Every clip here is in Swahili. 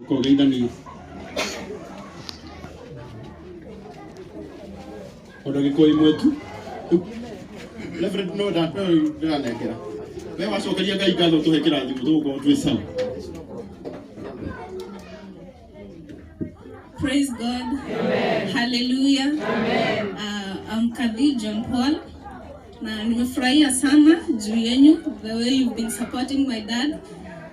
Kogeithani ondo gikoi mwetu Reverend no that ndanekera we wacokeria Ngai ngatho tuhe kirathimo tugukorwo twi sawa. Praise God. Amen. Hallelujah. Amen. I'm Khadija John Paul na nimefurahia sana juu yenu, the way you've been supporting my dad.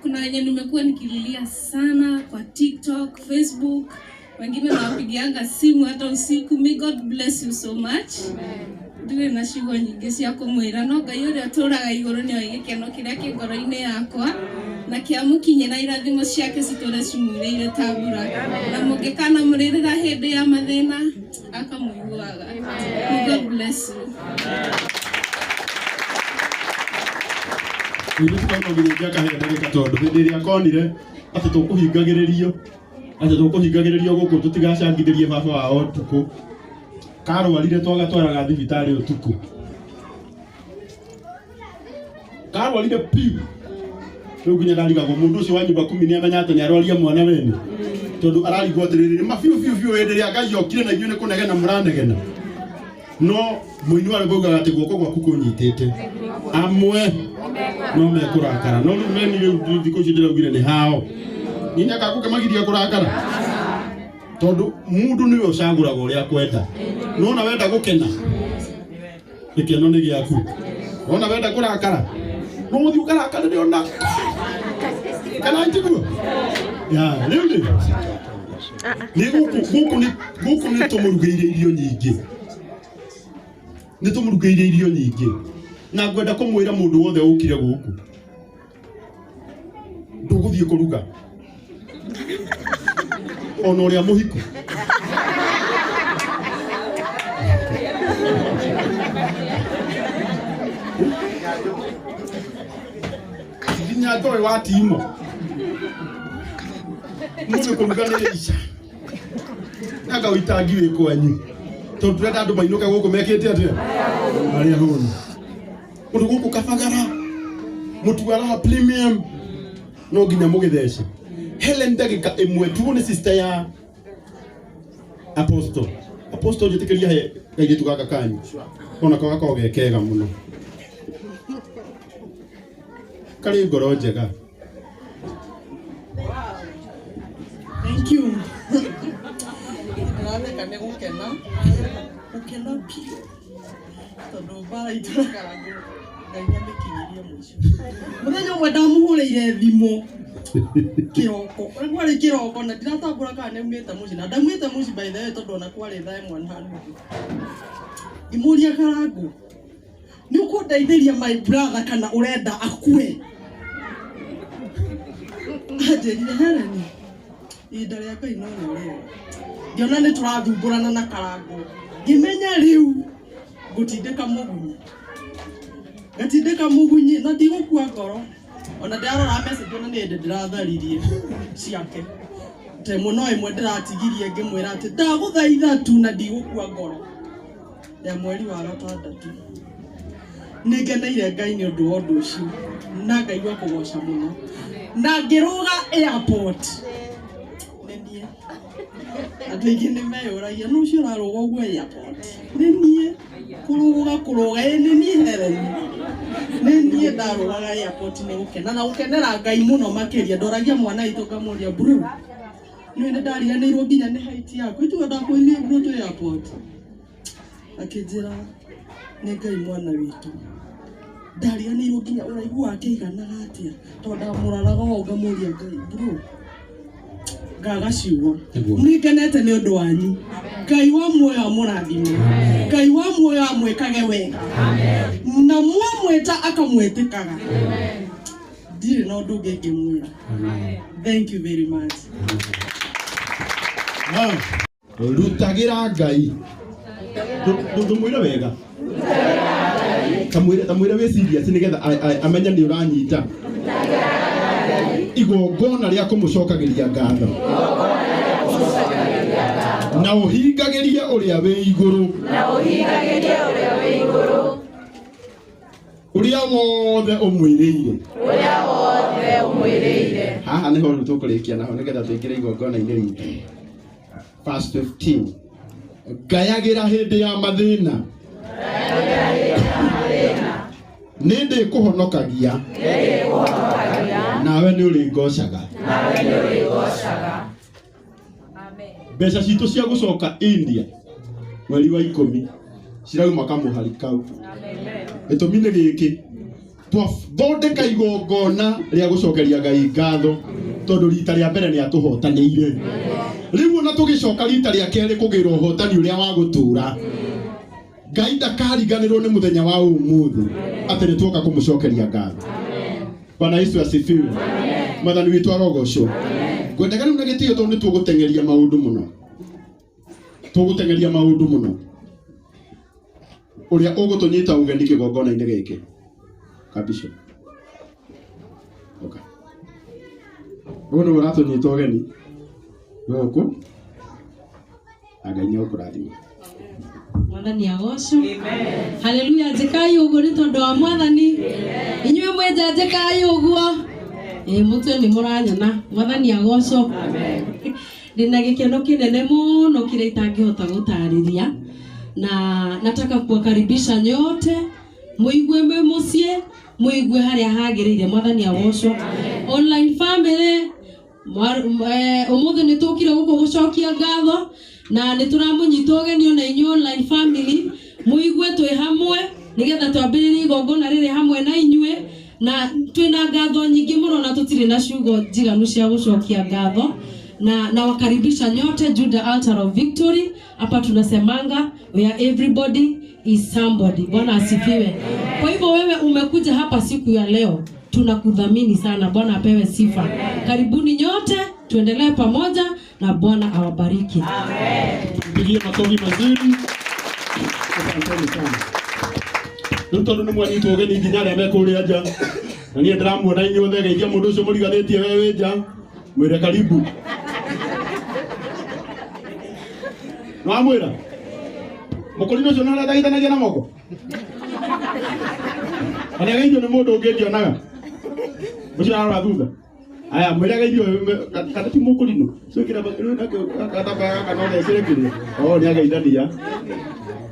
Kuna wenye nimekuwa nikililia sana kwa TikTok, Facebook, wengine nawapigianga simu hata usiku. May God bless you so much. Amen. Ndiwe na ciugo nyingĩ cia kũmwĩra no Ngai ũrĩa ũtũũraga igũrũ nĩ oĩ gĩkeno kĩrĩa kĩ ngoro-inĩ yakwa na kĩamũkinye na irathimo ciake citũũre cimũrĩire ta mbura na mũngĩkanamũrĩrĩra hĩndĩ ya mathĩna akamũiguaga. May God bless you. Nĩ tũkauma nginya kahinda gĩka tondũ hĩndĩ ĩrĩa akonire atĩ tũkũhingagĩrĩrio gũkũ tũtigacangithĩrie baba wao ũtukũ karwarire twagatwaraga thibitarĩ ũtukũ karwarire piu rĩu nginya ndarigagwo mũndũ ũcio wa nyũmba 10 nĩ amenya atĩ nĩ arwaria mwana wene tondũ ararigwo atĩrĩrĩ mabiũ hĩndĩ ĩrĩa Ngai okire na inyuĩ nĩ kũnegena mũranegena no mũini warĩ kuugaga atĩ guoko gwaku kũnyitĩte amwe no mekũrakara no rĩu meni rĩu thikũ icio ndĩraugire nĩ hao nĩ akaguke magiria kũrakara tondu mundu niwe ucaguraga uria kwenda nona wenda gukena gikeno ni giaku nona wenda kurakara no muthi ukarakara ni ona kana ntigu ya riu ni guku ni tumurugeire irio nyingi na ngwenda kumwira mundu wothe ukire guku nduguthie kuruga ona uria muhiku nginya ngoe wa timo nĩguo kũruganĩra ica naga ũitangi wĩ kwanyu tondũ turenda andũ mainũke gũkũ mekĩte atĩa arĩa hũnu kũndũ gũkũ kabagara mũtuaraga premium no nginya mũgĩthece Helen ndagĩka ĩmwe tu nĩ sister ya Apostle njĩtĩkĩria he gairĩtu gaka kanyu ona ko gakorwo ge kega mũno karĩ ngoro njega. Thank you. Nĩratheka nĩ gũkena piũ tondũ mbara itũ na Karangu Ngai nĩamĩkinyirie mũico. Mũthenya ũmwe ndamũhũrĩire thimũ kiroko kwarĩ kiroko na ndiratambũra kana nĩumĩte mũciĩ na ndaumĩte mũciĩ by the way tondũ ona kwarĩ thaa 1 handu ngĩmũria Karangu nĩ ũkũndeithĩria my brother kana ũrenda akue anjĩrire Helen ihinda rĩa Ngai no rĩega ngĩona nĩ tũrathumbũrana na Karangu ngĩmenya rĩu ngatindĩka mũgunyi na ndigũkua ngoro ona ndarora message ona nĩ ndĩratharirie ciake temo no ĩmwe ndĩratigirie ngĩmwĩra atĩ ndagũthaitha tu na ndigũkua ngoro ya mweri wa gatandatũ nĩngeneire Ngai nĩ ũndũ wa ũndũ ũcio na Ngai wa kũgoca mũno na ngĩrũga airport nĩ niĩ andũ aingĩ nĩ meyũragia no ũcio ũrarũga ũguo airport nĩ niĩ kũrũga nĩ niĩ Helen nĩ niĩ ndarũgaga airport nĩ gũkena na gũkenera Ngai mũno makĩria ndoragia mwana witũ ngamũria bro nĩ ndariganĩirwo nginya nĩ height yaku ithuĩ ndakwĩrire bro to airport akĩnjĩra nĩ Ngai mwana witũ ndariganĩirwo nginya ũraihu wake iganaga atĩa tondũ ndamũraraga o ngamũria Ngai bro ngaga ciugo nĩngenete nĩ ũndũ wanyu Ngai wa muoyo amũrathime Ngai wa muoyo amwĩkage wega na mwamwĩta akamwĩtĩkaga ndirĩ na ũndũ ũngĩ ngĩmwĩra. Thank you very much. Rutagĩra Ngai ndũmwĩre wega kamwĩre wĩ serious nĩgetha amenya nĩ ũranyita igongona rĩa kũmũcokagĩria ngatho na ũhingagĩrie ũrĩa wĩ igũrũ uria wothe umwiriire haha niho ru tukurikia naho nigetha tuingire igongona-ini ritu. Verse 15 ngayagira hindi ya mathina nindi kuhonokagia nawe ni uri ngocaga. Mbeca citu cia gucoka India mweri wa 10 cirauma kamuhari kau. Gitumi ni giki twathondeka igongona ria gucokeria Ngai ngatho tondu rita ria mbere ni atuhotanĩire. Riu ona tugicoka rita ria keri kugira uhotani uria wa gutura Ngai ndakariganirwo ni muthenya wa umuthi ati ni tuoka kumucokeria ngatho. Bwana Yesu asifiwe. Mwathani witu arogocwo. Ngwendaga riu na gitio tondu ni tugutengeria maundu muno. Tugutengeria maundu muno. Uria ugutunyita ugeni kigongona-ini giki. Kabisho. Okay. Wono uratunyita ugeni. Goko. Ngai ni ukurathima. Mwathani agocwo. Haleluya. Njekai uguo ni tondu wa Mwathani. Inyuĩ mwenja njekai uguo. Mutwe ni muranyona. Mwathani agocwo. Ndina gikeno kinene muno kile itangihota gutariria. Na nataka kuwakaribisha nyote muigue mucie muigue haria hagiriire. Mwathani agocwo. Online family umuthi ni tukire guku gucokia ngatho na ni turamunyita ugeni ona inyu online family muigue twi hamwe nigetha twambiririe igongona riri hamwe na inyue na twina ngatho nyingi muno na tutiri na ciugo njiganu cia gucokia ngatho na wakaribisha nyote Juda Altar of Victory. Hapa tunasemanga where everybody is somebody. Bwana asifiwe. Kwa hivyo wewe umekuja hapa siku ya leo, tunakudhamini sana. Bwana apewe sifa. Karibuni nyote, tuendelee pamoja na Bwana awabariki. Amen. Pigie makofi mazuri. Asante sana. Ndio ni mwani tugeni nginya ria mekuria nja. Na niĩ ndĩramuona inyuothe geithia mũndũ ũcio mũriganĩtie wewe nja. Mwĩre karibu. Mwamwĩra. Mũkũrinũ ũcio nĩ arathaithanagia na moko. Ani geithio nĩ mũndũ ũngĩngĩonaga. Ũcio arora thutha. Aya mwĩre geithio kana ti mũkũrinũ. Cukĩra bakĩrũ na kataba kana no gecire kĩrĩa. Nĩ ageithania.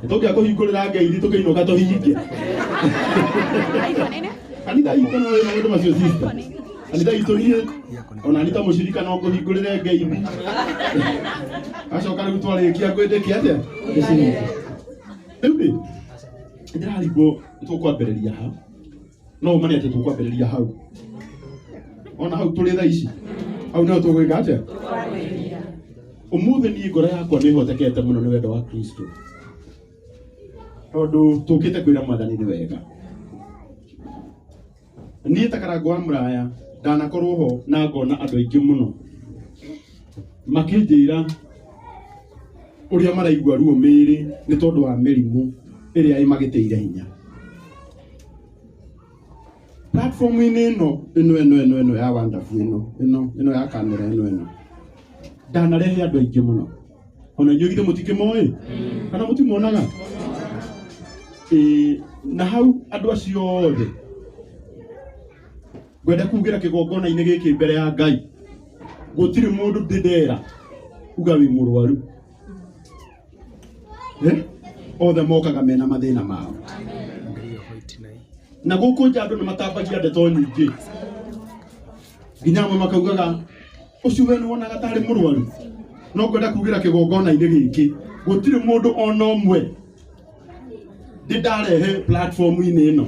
Tũkĩa kũhingũrĩra ngeithi tũkĩinũka tũhingie. Kanitha itũ no wĩra mũndũ macio sister. Kanitha itũ niĩ ona nita mũcirika no kũhingũrĩre ngeithi. Acoka rĩu twarĩkia kwĩndĩkia atĩa? Rĩu ndĩrarigwo tũkwambĩrĩria hau. No mani atĩ tũkwambĩrĩria hau. Ona hau tũrĩ thaa ici. Hau no tũgwĩka atĩa? Ũmũthĩ niĩ ngoro yakwa nĩ hotekete mũno nĩ wendo wa Kristo. Tondu tukite kwira Mwathani ni wega. Niĩ ta Karangu wa Muraya ndanakorwo ho na ngona andũ aingĩ mũno makĩnjĩra ũrĩa maraigua ruo mĩĩrĩ nĩ tondũ wa mĩrimũ ĩrĩa ĩmagĩtĩire hinya. Platform-inĩ ĩno ya Wonderful ĩno ya kamera ĩno ndanarehe andũ aingĩ mũno. Ona inyuĩ githĩ mũtikĩmoĩ kana mũtimonaga? Na hau andũ acio othe ngwenda kugira kigongona-inĩ gĩkĩ mbere ya Ngai gũtirĩ mũndũ ndĩndera uga wĩ mũrwaru. Othe mokaga mena mathĩna mao. Na gũkũ nja andũ nĩ matambagia ndeto nyingĩ. Nginya amwe makaugaga ũcio we nĩ wonaga tarĩ mũrwaru. No ngwenda kugira kigongona-inĩ gĩkĩ gũtirĩ mũndũ ona ũmwe ndarehe platform-inĩ ĩno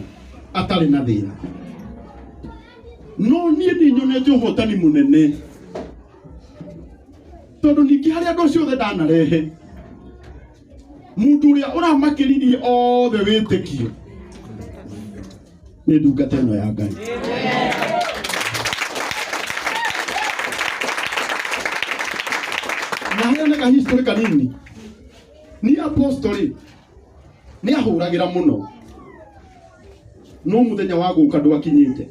atarĩ na thĩna. No niĩ nĩnyonete ũhotani mũnene tondũ ningĩ harĩ andũ acio othe ndanarehe mũndũ ũrĩa ũramakĩririe othe wĩtĩkio nĩ ndungata ĩno ya Ngai. Na hena ka history kanini ni apostoli ni ahuragira muno no muthenya wa guka ndwakinyite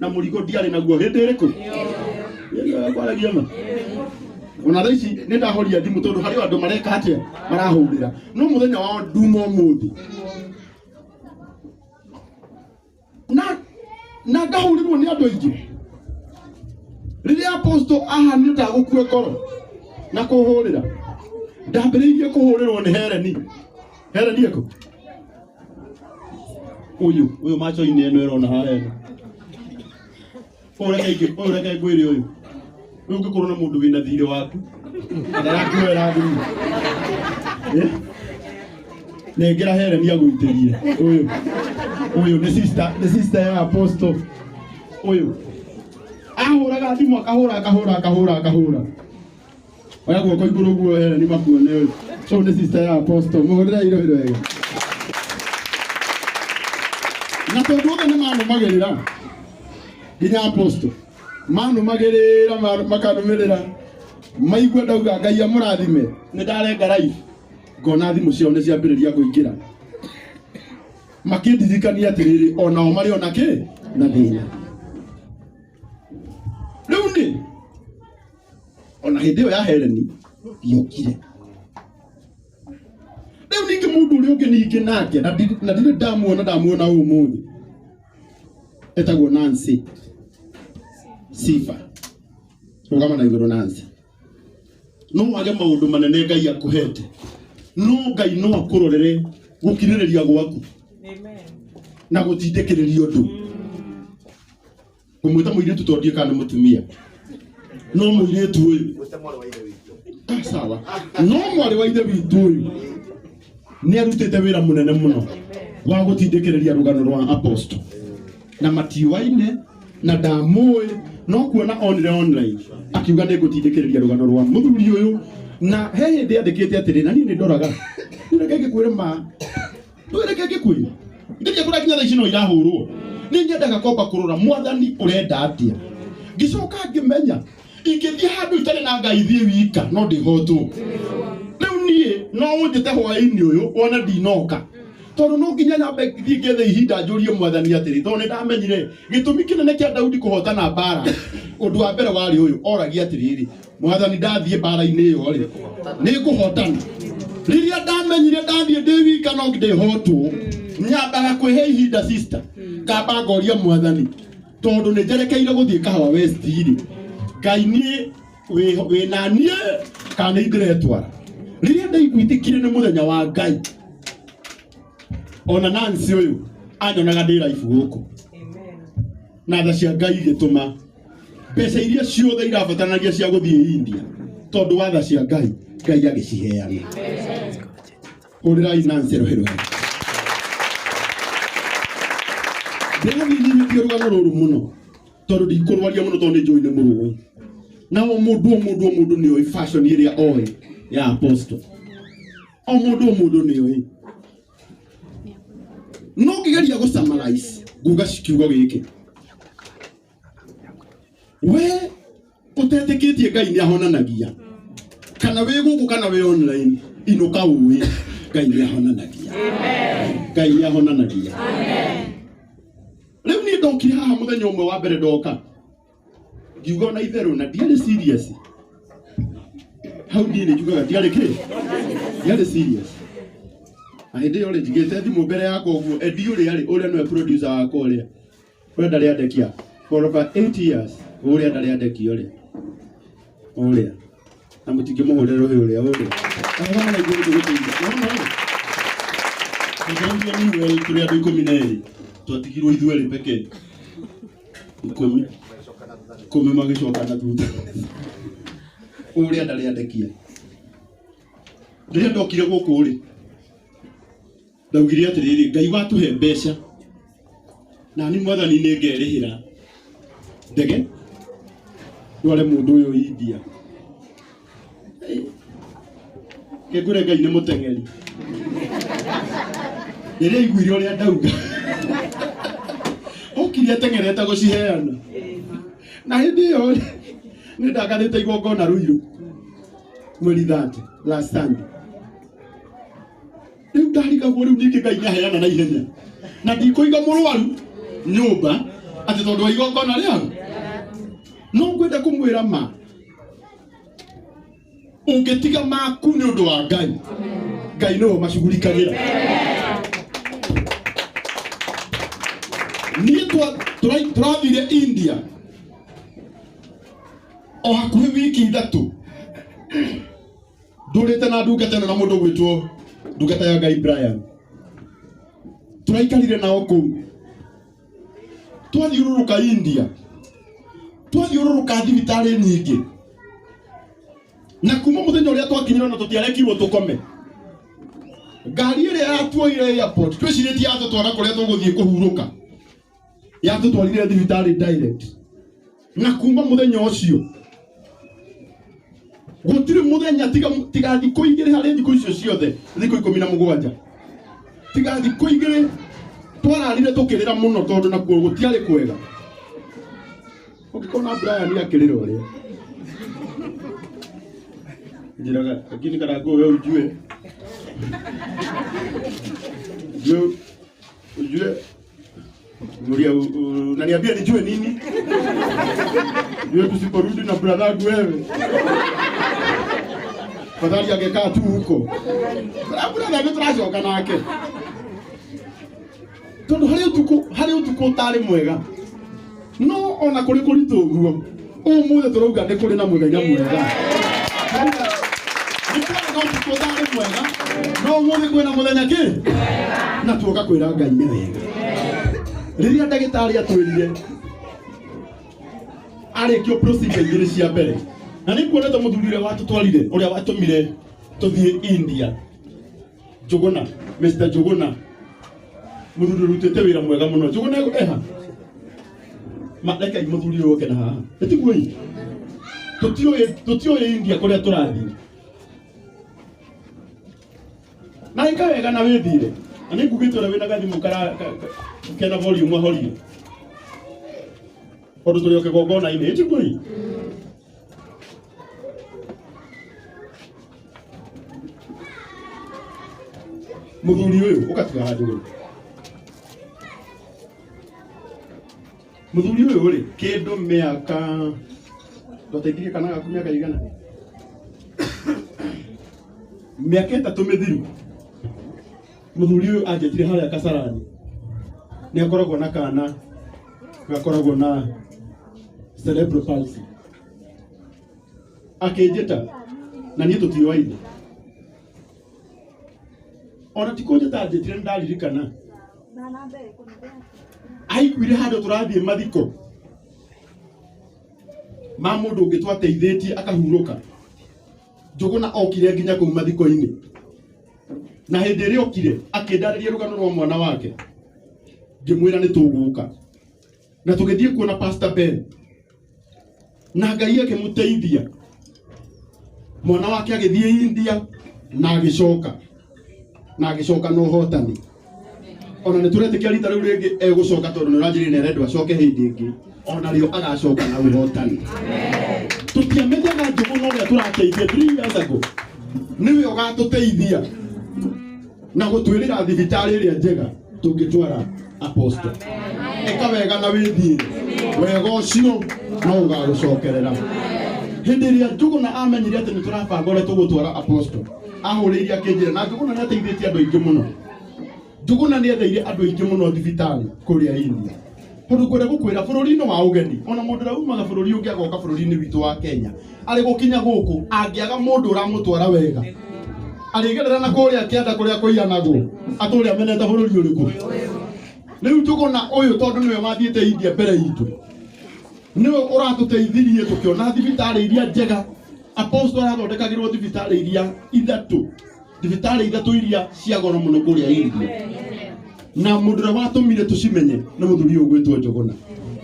na murigo ndiarĩ naguo hĩndĩ ĩrĩkũ kwaragia ma ona thaa ici nĩ ndahoria thimũ tondũ harĩ andũ mareka atĩa marahũrĩra no muthenya wa nduma ũmũthĩ na ngahurirwo ni andu aingi riria apostle ahani ta gukue ngoro na kuhurira ndambiriirie kuhurirwo ni Hereni eko uyu macho ini eno erona haena ureke ngwire uyu ungikorwo na mundu wina thire waku ndarakwera thiri nengera Hereni agwitirie uyu ni sister ya apostle uyu ahuraga thimu akahura oya guoko iguru guo Hereni makuone uyu so ni sister ya apostle muhurira iro wega na tondu othe ni manumagirira nginya apostle manumagirira makanumirira maigua ndauga Ngai amurathime ni ndarenga live ngona thimu ciao ni ciambiriria kuingira makindirikania atiriri onao mari ona ki na thina riu ni ona hindi yo ya Hereni yokire riu ningi mundu uri ungi ningi nake na ndire ndamuona umuthi etagwo Nancy Sifa rugama na iguru Nancy no wage maundu manene Ngai akuhete no Ngai no akurorere gukiririria gwaku amen na gutindikiriria undu kumwita muiritu tondie kana mutumia no muiritu uyu sawa no mwari wa ithe witu uyu ni arutite wira munene muno wa gutindikiriria rugano rwa apostle na matiwaine na ndamui no kuona online akiuga ndegutindikiriria rugano rwa muthuri uyu na hehe ndi andikite atiri na ni ndoraga ndureke ngikwire ma ndureke ngikwire ndiye kura kinya thaici no irahurwo ni nyendaga komba kurora mwathani urenda atia ngicoka ngimenya ingithie handu itari na Ngai thie wika no ndihotwo riu nie no unjite hwaini uyu wona ndinoka tondu no nginya nyambe thie ngethe ihinda njurie mwathani atiri tondu ndamenyire gitumi kinene kia Daudi kuhotana mbara undu wa mbere wari uyu oragia atiriri mwathani ndathie mbara-ini iyo ri ni kuhotana riria ndamenyire ndathie ndi wika no ndihotwo nyambaga kwihe ihinda sister kamba ngoria mwathani tondu ni njerekeire guthie Kahawa West ri Ngai nie we nanie kana indiretwara riria ndaiguitikire ni muthenya wa Ngai ona Nancy uyu anyonaga ndi life guku amen na tha cia Ngai gituma mbeca iria ciothe irabataranagia cia guthie India tondu wa tha cia Ngai agiciheana urirai Nancy rohero ndĩrathiithĩtie rũgano rũrũ mũno tondũ ndikũrwaria mũno tondũ nĩ njũĩ nĩ mũrũĩ na o mũndũ nĩ oĩ fashion ĩrĩa oĩ ya apostle o mũndũ nĩ oĩ no ngĩgeria gũsummarize nguga cikiugo gĩkĩ we ũtetĩkĩtie Ngai nĩ ahonanagia kana wĩ gũkũ kana wĩ online inuka ũĩ Ngai nĩ ahonanagia amen Ngai nĩ ahonanagia amen riu ni ndokire haha muthenya umwe wa mbere ndoka ngiuga na itheru na ndiarĩ serious hau ndiĩ njugaga ndiarĩ serious ahindi yole njigĩte thimũ mbere yakwa ũguo endi ũrĩa nĩwe producer wakwa ũrĩa ndarĩ andekia for over 8 years ũrĩa ndarĩ andekia ũrĩa na mũtingĩmũhũrĩra ũrĩa agama na igũrũ tũgũteithia no ndio tũrĩ andũ 12 twatigirwo ithuerĩ peke 10 magicoka na thutha ũrĩa ndarĩ andekia rĩrĩa ndokire gũkũ rĩ ndaugire atiriri Ngai watuhe mbeca na ni mwathani nĩ ngerĩhĩra ndege ndware mũndũ ũyũ India ngĩkwĩra Ngai nĩ mũteng'eri rĩrĩa iguire ũrĩa ndauga okire ateng'erete gũciheana na hĩndĩ ĩyo nĩ ndagarĩte igongona Ruiru mweri 30 last Sunday rĩu ndarigagwo rĩu ningĩ Ngai nĩaheana na ihenya na ndikũiga mũrwaru nyũmba atĩ tondũ wa igongona rĩao no ngwenda kũmwĩra ma ũngĩtiga maku nĩ ũndũ wa Ngai Ngai nĩwe macugurikagĩra niĩ tũrathire India o hakuhĩ wiki ithatũ ndũrĩte na ndungata ĩno na mũndũ gwĩtwo ndungata ya Ngai Brian. Tũraikarire nao kũu twathiũrũrũka India, twathiũrũrũka thibitarĩ nyingĩ, na kuma mũthenya ũrĩa twakinyire na tũtiarekirwo tũkome. Ngari ĩrĩa yatuoire airport twĩcirĩtie yatũtwara kũrĩa tũgũthiĩ kũhurũka, yatũtwarire thibitarĩ direct. Na kuma mũthenya ũcio gũtirĩ mũthenya tiga thikũ igĩrĩ harĩ thikũ icio ciothe, thikũ 17 tiga thikũ igĩrĩ twararire tũkĩrĩra mũno tondũ nakuo gũtiarĩ kwega. Ũngĩkona Brian akĩrĩra ũrĩa njĩraga lakini Karangu wewe ujue Muraya unaniambia nijue nini? Wewe tusiporudi na brother wangu wewe. Fadhali angekaa tu huko. Brother ndio tunachoka nake. Tondu hari utuko tari mwega. No ona kuri kuritu guo. Umuthi turauga ndi kuri na muthenya mwega. Utuko tari mwega. No umuthi kwina muthenya ki? Na tuoka kwira Ngai ni wega. Riria ndagĩtarĩ atwĩrire arĩkio procedure igĩrĩ cia mbere, na nĩ kuonete mũthuri ũrĩa watũtwarire ũrĩa watũmire tũthiĩ India, Njũgũna, Mr. Njũgũna, mũthuri ũrutĩte wĩra mwega mũno. Njũgũna eha reke mũthuri ũyũ oke na haha, ĩtiguo tũtiũĩ India kũrĩa tũrathiĩ, na ĩka wega na wĩthire. Na nĩ ngugĩte ũrĩa wĩna gathimũ kena volume ahorie ũndũ tũrĩ kĩgongona-inĩ, ĩtiguo mũthuri ũyũ ũkatiga handũ. Mũthuri ũyũ rĩ kĩndũ mĩaka twateithirie kana gaku mĩaka igana, mĩaka 3 mĩthiru. Mũthuri ũyũ anjetire harĩa Kasarani, nĩ akoragwo na kana gakoragwo na cerebral palsy, akĩnjĩta na niĩ tũtioaine. Ona ti kũnjĩta anjetire nĩ ndaririkana aiguire handũ tũrathiĩ mathiko ma mũndũ ũngĩ twateithĩtie akahurũka. Njũgũna okire nginya kũu mathiko-inĩ, na hĩndĩ ĩrĩa okire akĩndarĩria rũgano rwa mwana wake, ngĩmwĩra nĩ tũgũka na tũgĩthiĩ kuona Pastor Ben, na Ngai akĩmũteithia. Mwana wake agĩthiĩ India na agĩcoka na ũhotani. Ona nĩ tũretĩkia rita rĩu rĩngĩ egũcoka tondũ nĩ ũranjĩrĩire nĩ arendwo acoke hĩndĩ ĩngĩ, ona rĩo agacoka na ũhotani. Tũtiamenyaga Njũgũna ũrĩa tũrateithia 3 years ago nĩwe ũgatũteithia na gũtwĩrĩra thibitarĩ ĩrĩa njega tũngĩtwara apostle. Eka wega na wĩthiĩ wega ũcio no ũgagũcokerera. Hĩndĩ ĩrĩa Njũgũna amenyire atĩ nĩ tũrabanga ũrĩa tũgũtwara apostle, ahũrĩire akĩnjĩra, na Njũgũna nĩ ateithĩtie andũ aingĩ mũno. Njũgũna nĩ etheire andũ aingĩ mũno thibitarĩ kũrĩa India. Tondũ kwenda gũkwĩra bũrũri-inĩ wa ũgeni, ona mũndũ ũrĩa umaga bũrũri ũngĩ agoka bũrũri-inĩ witũ wa Kenya, arĩ gũkinya gũkũ angĩaga mũndũ ũramũtwara wega, arĩgerera na kũrĩa kĩanda kũrĩa kũiganagwo atũrĩa amenete bũrũri ũrĩkũ. Rĩu Njũgũna ũyũ tondũ nĩwe wathiĩte India mbere itũ, nĩwe ũratũteithirie tũkĩona thibitarĩ iria njega. Apostle arathondekagĩrwo thibitarĩ iria ithatũ iria cia goro mũno kũrĩa India, na mũndũ ũrĩa watũmire tũcimenye nĩ mũthuri ũyũ gwĩtwo Njũgũna.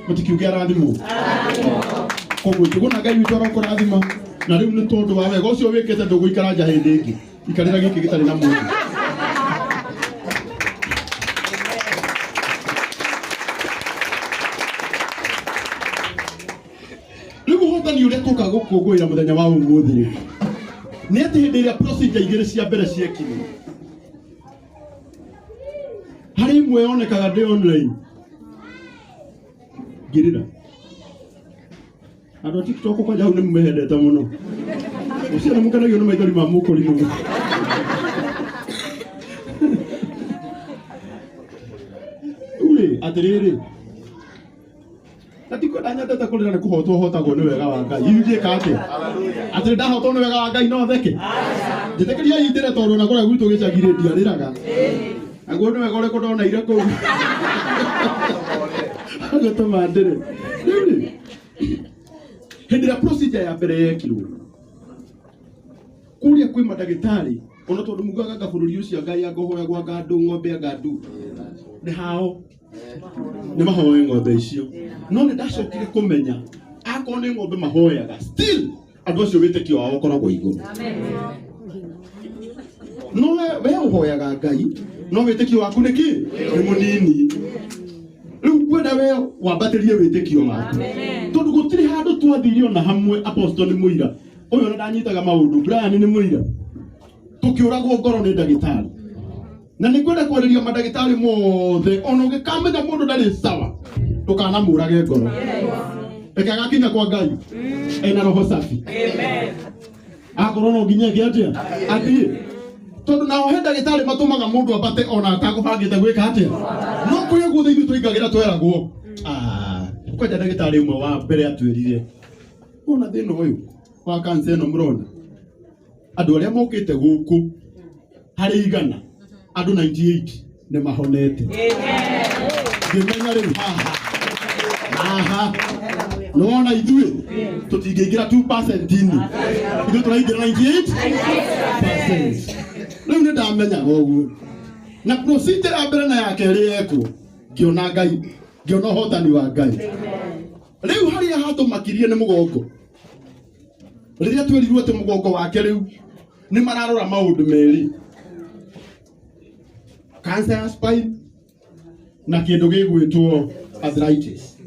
Mũtikiuge arathimwo. Koguo Njũgũna Ngai witũ arokũrathima, na rĩu nĩ tondũ wa wega ũcio wĩkĩte ndũgũikara nja hĩndĩ ĩngĩ, ikarĩra gĩkĩ gĩtarĩ na mũndũ. Rĩu ũhotani ũrĩa tũka gũkũngũĩra mũthenya wa ũmũthĩ nĩ atĩ hĩndĩ ĩrĩa procedure igĩrĩ cia mbere ciekirwo, harĩ imwe yonekaga ndĩ online ngĩrĩra. Andũ a TikTok kwanja hau nĩ mũmendete mũno, ũcio nĩ mũkenagio nĩ maithori ma mũkũri mũno. Rĩu atĩrĩrĩ, Atiko ndanyatete kurira ni kuhotwo hotagwo ni wega wa Ngai. Yuje kate. Hallelujah. Ati ndahotwo ni wega wa Ngai no theke. Nditekeria yitire tondu na kora gwitu gicagire ndiariraga. Ago ni wega uriko ndona ire ku. Agotoma ndire. Hindira procedure ya mbere yekirwo. Kuria kwi madagitari ona tondu mugaga gabururi ucio Ngai agohoya gwa Andu ng'ombe Andu. Ni hao ni mahoya ng'ombe icio no ni ndacokire kumenya akon ni ng'ombe mahoyaga still andu acio witikio wao koragwo iguru. No we uhoyaga Ngai no witikio waku ni ki ni munini. Riu kwenda we wambatirie witikio waku tondu gutiri handu twathirio na hamwe apostle ni muira uyu na ndanyitaga maundu Brian ni muira tukiuragwo ngoro ni ndagitari na ni kwenda kwariria madagitari mothe ono gikamenya mundu ndari sawa tukana murage ngoro ekaga kinya kwa Ngai ena roho safi. Amen. Akorwo no nginya giatia ati tondu na ohe ndagitari matumaga mundu abate ona atakubangite gwika atia no kuya guthe ithu tuingagira tweragwo kwenda ndagitari umwe wa mbere atwirire ona thina uyu wa kansa ino murona andu aria mokite guku hari igana andu 98 ni mahonete. Ngimenya riu no na ithuĩ tutingiingira 2% ini ithuĩ turaingira 98%. Riu ni ndamenya ũguo na procedure ya mbere na ya kerĩ yekwo ngiona Ngai ngiona ũhotani wa Ngai. Riu haria hatumakirie ni mugongo riria twerirwo ati mugongo wake riu ni mararora maundu meri cancer ya spine na kindu gigwitwo arthritis.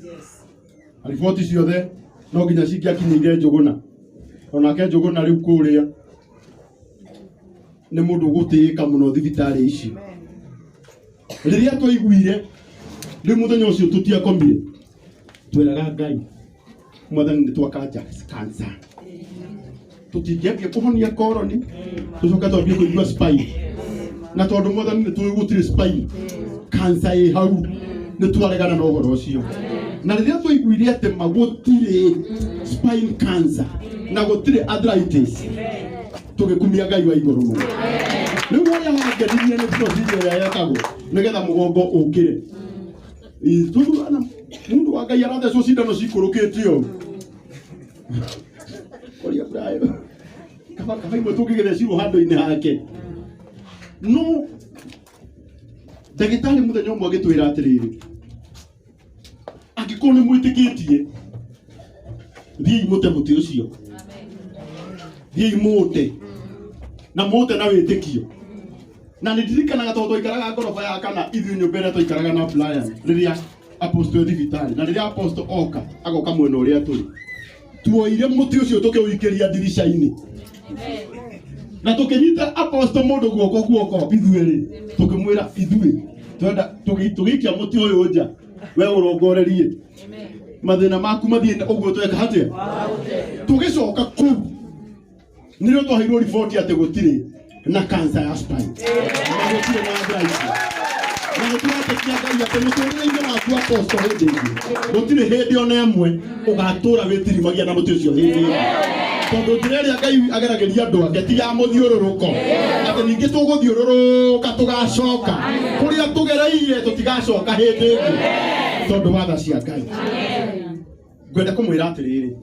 Riboti ciothe no nginya cikiakinyire Njuguna onake Njuguna riu kuria ni mundu gutiika muno thibitari ici. Riria twaiguire riu muthenya ucio tutiakomire twiraga Ngai mwathani ni twakanja cancer tutingiambia kuhonia koroni tucoka twambie kuigua spine na tondu mwathani ni twigutire spine cancer i hau ni twaregana na uhoro ucio na riria twaiguire ati magutire spine cancer na gutire arthritis tugikumia Ngai wa iguru muno. Riu waria wangenirie ni procedure ya yekagwo nigetha mugongo ukire tondu ana mundu wa Ngai arathecwo cindano cikurukitio oria Brian kama imwe tungigethecirwo handu-ini hake no ndagitari muthenya umwe agitwira atiriri angikorwo ni mwitikitie thiĩ mute muti ucio thiĩ mute na mute na witikio na nidirikanaga tondu ikaraga ngoroba ya kana ithuĩ nyũmba ĩrĩa twaikaraga na Brian riria apostle thibitari na riria apostle oka agoka mwena ũrĩa tũrĩ tuoire muti ucio tukiuikiria dirisha-ini na tukinyita apostle mundu guoko ithuĩ tukimwira ithuĩ twenda tugikia muti uyu nja we urongorerie mathina maku mathie uguo tweka hatia tugicoka kuu nirio twaheirwo riboti ati gutire na cancer ya spine na gutire na arthritis na gutire Ngai ati muturire-ini waku apostle hindi gutire hindi ona imwe ugatura witirimagia na muti ucio hindi tondu njira iria Ngai agerageria andu ake ti ya muthiururuko ati ningi tuguthiururuka tugacoka kuria tugereire tutigacoka hindi ingi tondu watha cia Ngai. Ngwenda kumwira atiriri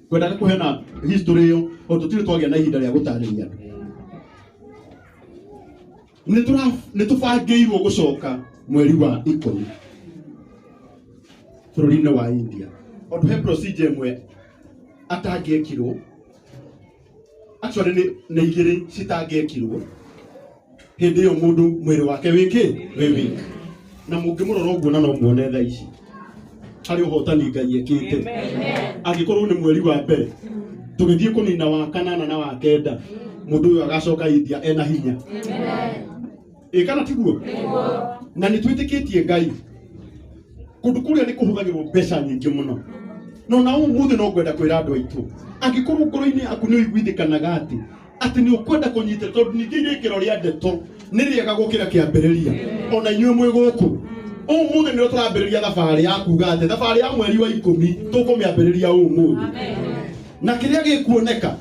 ngwenda kuhena history iyo o tutire twagia na ihinda ria gutariria andu ni tubangiirwo gucoka mweri wa 10 bururi-ini wa India ondu he procedure imwe atangĩekirwo actually nĩ igĩrĩ citangĩekirwo hĩndĩ ĩyo mũndũ mwĩrĩ wake wĩ weak na mũngĩmũrora ũguo na no muone thaa ici harĩ ũhotani Ngai ekĩte. Angĩkorwo nĩ mweri wa mbere tũgĩthiĩ kũnina wa 8 na wa 9 mũndũ ũyũ agacoka India ena hinya kana tiguo na nĩ twĩtĩkĩtie Ngai kũndũ kũrĩa nĩ kũhũthagĩrwo mbeca nyingĩ mũno no na ũmũthĩ no ngwenda kwĩra andũ aitũ angĩkorwo ngoro-inĩ yaku nĩ ũiguithĩkanaga atĩ nĩ ũkwenda kũnyitĩra tondu ningĩ gĩkĩro rĩa ndeto nĩ rĩega gũkĩra kĩambĩrĩria ona inyuĩ mwĩ gũkũ Umuthi ndio turambiriria thabari ya kuga ati thabari ya mweri wa 10 tukumiambiriria umuthi. Na kiria gikuoneka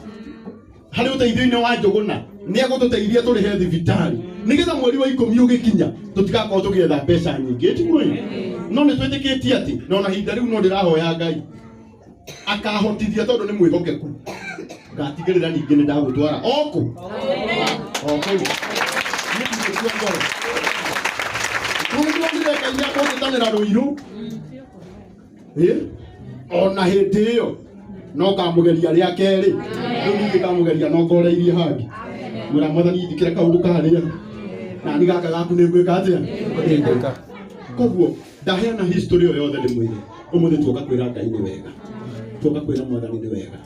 hari uteithio-ini wa Njuguna ni agututeithia turihe thibitari nigetha mweri wa 10 ugikinya tutigakorwo tugietha mbeca nyingi timwe no ni twitikitie ati no na hinda riu no ndirahoya Ngai akahotithia tondu ni mwihokeku ngatigirira ningi ni ndagutwara oko ni ndikuwa ngoro Mungu ndireka inya kugitanira ruiru ona hindi iyo no kamugeria ria keri ndio kamugeria no ngoreirie hangi mura mwathani ithikira kaundu kaharia na ni gaka gaku ni gwika atia ndika koguo ndaheana history yo yothe ndimwire umuthi tuoka kwira Ngai ni wega tuoka kwira mwathani ni wega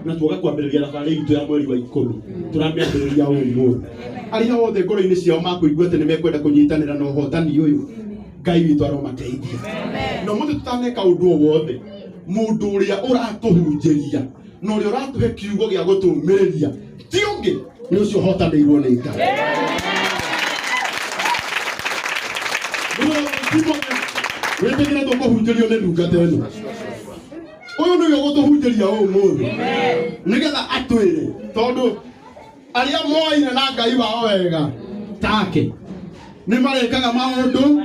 na tuoka kwambiriria thabari itu ya mweri wa 10 turambiriria umuthi aria othe ngoro-ini ciao makuigua ati ni mekwenda kunyitanira na uhotani uyu Ngai witu aromateithia no umuthi tutaneka undu o wothe mundu uria uratuhunjiria no uria uratuhe kiugo gia gutumiriria ti ungi ni ucio hotanirwo ni Ngai wetekire tukuhunjirio ni ndungata ino uyu niwe gutuhunjiria umuthi nigetha atwire tondu aria moine na Ngai wao wega take ni marekaga maundu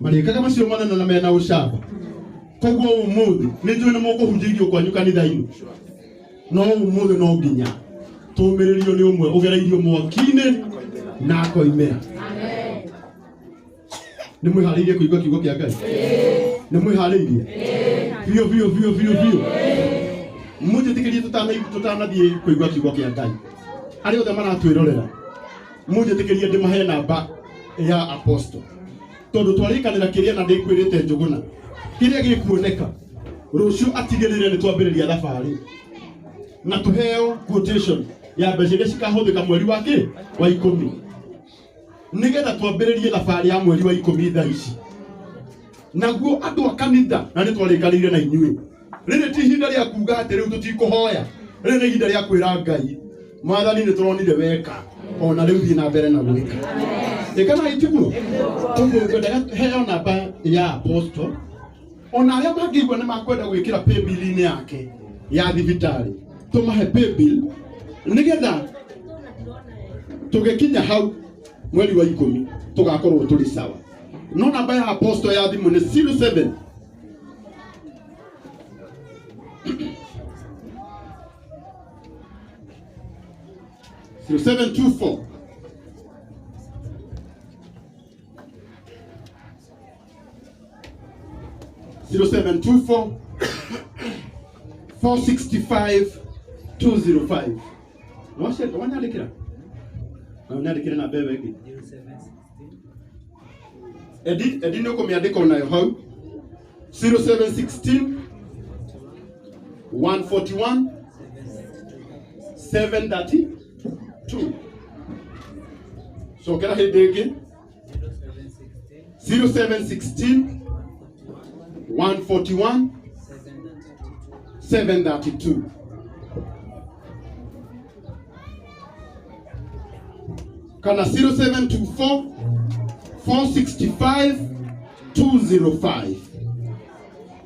marikaga macio manene na mena ucamba koguo umuthi ni njui ni mukuhunjirio kwanyu kanitha-ini no umuthi no nginya tumiririo ni umwe ugereirio mwaki-ini na koimera ni mwihariirie kuigua kiugo kia Ngai ni mwihariirie bio mujitikirie tutanathie kuigua kiugo kia Ngai ari othe maratwirorera mujitikirie ndimahe namba ya apostle tondu twarikanira kiria na ndikwirite Njuguna kiria gikuoneka rucio atigirire ni twambiriria thabari na tuheo quotation ya mbeca iria cikahuthika mweri wa 10 nigetha twambiririe thabari ya mweri wa 10 thaa ici naguo andu a kanitha na ni twarikanire na inyui riri ti ihinda ria kuga ati riu tutikuhoya riri ni ihinda ria kwira Ngai mwathani ni turonire weka ona riu thii na mbere na gwika ekana itiguo koguo ngwendaga heo namba ya apostle ona aria mangigua ni makwenda gwikira pay bill-ini yake ya thibitari tumahe pay bill nigetha tugekinya hau mweri wa 10 tugakorwo turi sawa no namba ya apostle ya thimu ni 07 0724 0724 465 205 Washeta wanyandikira na bebe iki edi niko miandika unayo hau 0716 141 732 so kera hedege 0716 141 732 kana 0724 465 205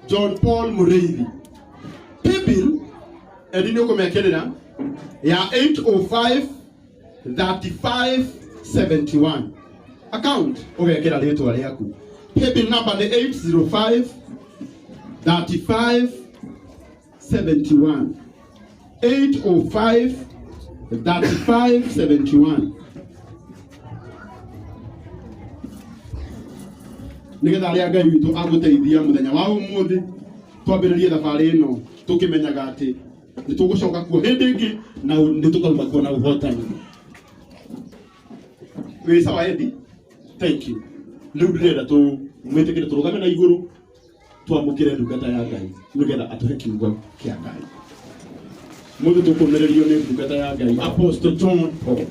John Paul Muraya Bill edinyo komekerera ya 805 35 71 account ogekera leto aliaku Bill number ni 805 35 71 805 35 71 nigetha aria Ngai witu aguteithia muthenya wa umuthi twambiririe thabari ino tukimenyaga ati ni tugucoka kuo hindi ingi na ni tukauma kuona uhotani we sawa Edi thank you riu ndirenda tu mwitikire turugame na iguru twamukire ndungata ya Ngai nigetha atuhe kiugo kia Ngai muthu tukumererio ni ndungata ya Ngai Apostle John Paul